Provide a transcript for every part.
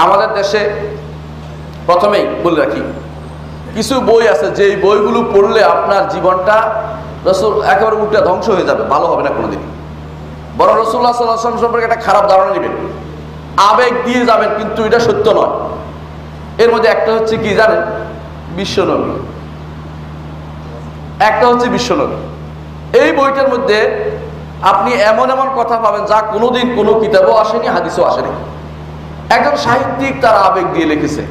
আমাদের দেশে প্রথমেই বলে রাখি, কিছু বই আছে যেই বইগুলো পড়লে আপনার জীবনটা রসুল একেবারে উল্টা ধ্বংস হয়ে যাবে, ভালো হবে না কোনোদিন। বরং রাসূলুল্লাহ সাল্লাল্লাহু আলাইহি ওয়াসাল্লাম সম্পর্কে একটা খারাপ ধারণা নেবেন, আবেগ দিয়ে যাবেন, কিন্তু এটা সত্য নয়। এর মধ্যে একটা হচ্ছে কি জানেন, বিশ্বনবী, একটা হচ্ছে বিশ্বনবী। এই বইটার মধ্যে আপনি এমন এমন কথা পাবেন যা কোনোদিন কোনো কিতাবেও আসেনি, হাদিসেও আসেনি। একজন সাহিত্যিক তার আবেগ দিয়ে লিখেছে,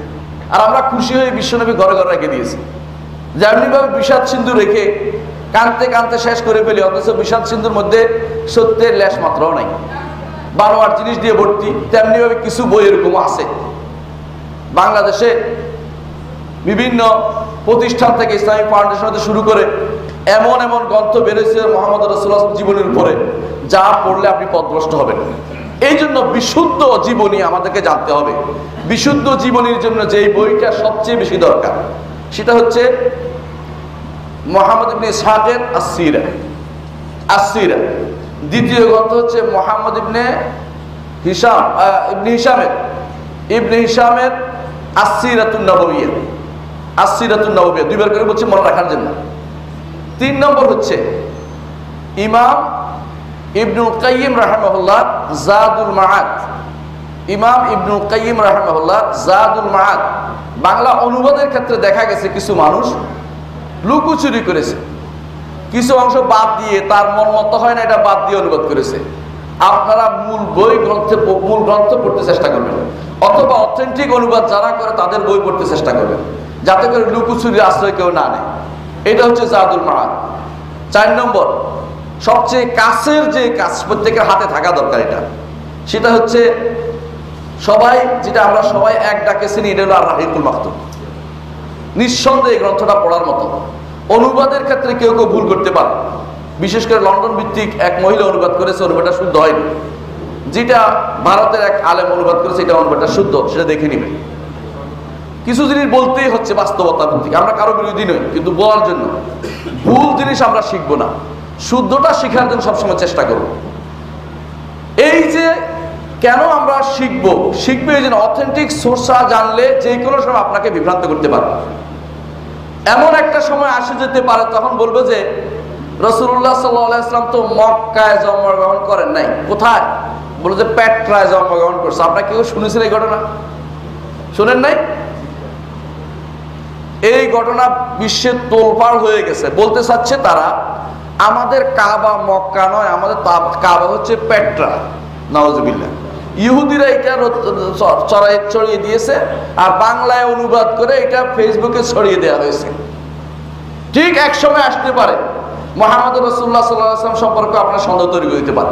আর আমরা খুশি হয়ে বিশ্বনবী ঘরে ঘরে রেখে দিয়েছি। যেমনিভাবে বিষাদ সিন্ধু রেখে কানতে কানতে শেষ করে ফেলি, অথচ বিষাদ সিন্ধুর মধ্যে সত্যের লেশ মাত্রও নাই, বানোয়ার জিনিস দিয়ে ভর্তি। তেমনিভাবে কিছু বই এরকম আছে। বাংলাদেশে বিভিন্ন প্রতিষ্ঠান থেকে ইসলামিক ফাউন্ডেশন হতে শুরু করে এমন এমন গ্রন্থ বেরোয়েছে মুহাম্মদ রাসূলুল্লাহ জীবনের উপরে, যা পড়লে আপনি পথভ্রষ্ট হবেন। এই জন্য বিশুদ্ধ জীবনী আমাদেরকে জানতে হবে। বিশুদ্ধ জীবনীর জন্য যেই বইটা সবচেয়ে বেশি দরকার, সেটা হচ্ছে মুহাম্মদ ইবনে ইসহাকের আস-সিরা। আস-সিরা। দ্বিতীয় গ্রন্থ হচ্ছে মুহাম্মদ ইবনে হিশামের আস-সিরাতুন নববিয়্যাহ। আস-সিরাতুন নববিয়্যাহ দুইবার করে বলছি মনে রাখার জন্য। 3 নম্বর হচ্ছে ইমাম ইবনুল কাইয়িম রাহিমাহুল্লাহ জাদুল মাআদ। ইমাম ইবনুল কাইয়িম রাহিমাহুল্লাহ জাদুল মাআদ। বাংলা অনুবাদের ক্ষেত্রে দেখা গেছে কিছু মানুষ লুকোচুরি করেছে, কিছু অংশ বাদ দিয়ে, তার মন মতো হয় না এটা বাদ দিয়ে অনুবাদ করেছে। আপনারা মূল গ্রন্থ পড়তে চেষ্টা করবেন, অথবা অথেন্টিক অনুবাদ যারা করে তাদের বই পড়তে চেষ্টা করবেন, যাতে করে লুকোচুরির আশ্রয় কেউ না নেয়। এটা হচ্ছে জাদুল মাআদ। 4 নম্বর, সবচেয়ে কাছের যে কাজ প্রত্যেকের হাতে থাকা দরকার, এটা সেটা হচ্ছে যেটা আমরা সবাই এক ডাকে চিনি, এটা হলো আর-রাহিকুল মাকতুম। নিঃসন্দেহে এই গ্রন্থটা পড়ার মতো। অনুবাদের ক্ষেত্রে কেউ কেউ ভুল করতে পারে, বিশেষ করে লন্ডন ভিত্তিক এক মহিলা অনুবাদ করেছে, অনুবাদটা শুদ্ধ হয়নি। যেটা ভারতের এক আলেম অনুবাদ করেছে, এটা অনুবাদটা শুদ্ধ, সেটা দেখে নিবেন। কিছু জিনিস বলতেই হচ্ছে বাস্তবতা ভিত্তিক, আমরা কারো বিরোধী নই, কিন্তু বলার জন্য ভুল জিনিস আমরা শিখবো না, শুদ্ধটা শেখার জন্য সবসময় চেষ্টা করব। এই যে কেন আমরা শিখবো এই জন্য, অথেন্টিক সোর্সা জানলে যে কোনো সময় আপনাকে বিভ্রান্ত করতে পারে। এমন একটা সময় আসে যেতে পারে, তখন বলবে যে রাসূলুল্লাহ সাল্লাল্লাহু আলাইহি ওয়াসাল্লাম তো মক্কায় জন্মগ্রহণ করেন নাই। কোথায়? বলে যে পেট্রায় জন্মগ্রহণ করছে। আপনারা কেউ শুনেছেন এই ঘটনা? শুনেন নাই? এই ঘটনা বিশ্বে তোলপাড় হয়ে গেছে। বলতে চাচ্ছে তারা, আমাদের কাবা মক্কা নয়, আমাদের কাবা হচ্ছে পেট্রা। নাউজুবিল্লাহ। ইহুদিরা এটা ছড়িয়ে দিয়েছে, আর বাংলায় অনুবাদ করে এটা ফেসবুকে ছড়িয়ে দেওয়া হয়েছে। ঠিক এক সময় আসতে পারে মুহাম্মদ রাসূলুল্লাহ সাল্লাল্লাহু আলাইহি ওয়াসাল্লাম সম্পর্কে আপনার সন্দেহ তৈরি করে দিতে পারে।